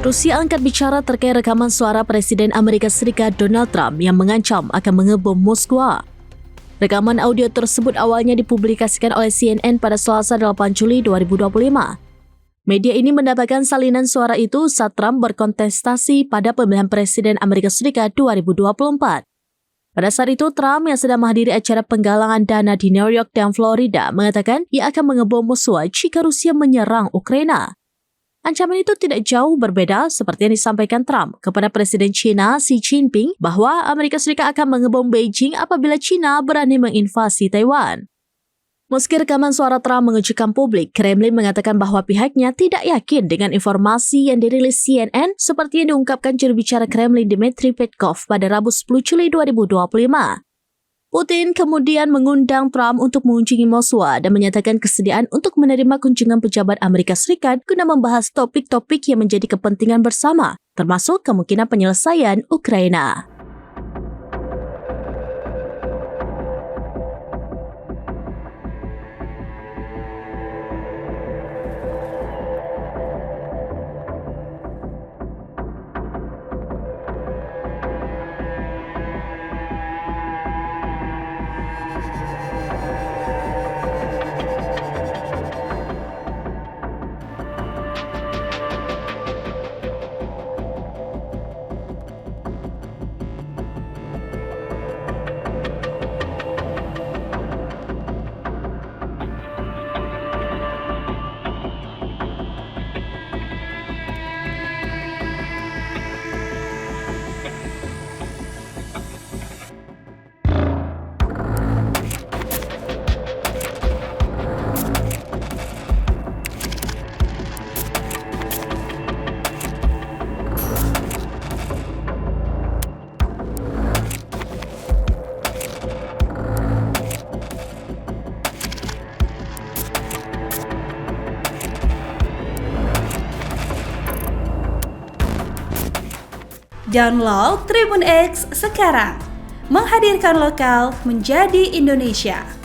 Rusia angkat bicara terkait rekaman suara Presiden Amerika Serikat Donald Trump yang mengancam akan mengebom Moskwa. Rekaman audio tersebut awalnya dipublikasikan oleh CNN pada Selasa 8 Juli 2025. Media ini mendapatkan salinan suara itu saat Trump berkontestasi pada pemilihan Presiden Amerika Serikat 2024. Pada saat itu, Trump yang sedang menghadiri acara penggalangan dana di New York dan Florida mengatakan ia akan mengebom Moskwa jika Rusia menyerang Ukraina. Ancaman itu tidak jauh berbeda seperti yang disampaikan Trump kepada Presiden China Xi Jinping bahwa Amerika Serikat akan mengebom Beijing apabila China berani menginvasi Taiwan. Meski rekaman suara Trump mengejutkan publik, Kremlin mengatakan bahwa pihaknya tidak yakin dengan informasi yang dirilis CNN seperti yang diungkapkan juru bicara Kremlin Dmitry Peskov pada Rabu 10 Juli 2025. Putin kemudian mengundang Trump untuk mengunjungi Moskwa dan menyatakan kesediaan untuk menerima kunjungan pejabat Amerika Serikat guna membahas topik-topik yang menjadi kepentingan bersama, termasuk kemungkinan penyelesaian Ukraina. Download Tribun X sekarang, menghadirkan lokal menjadi Indonesia.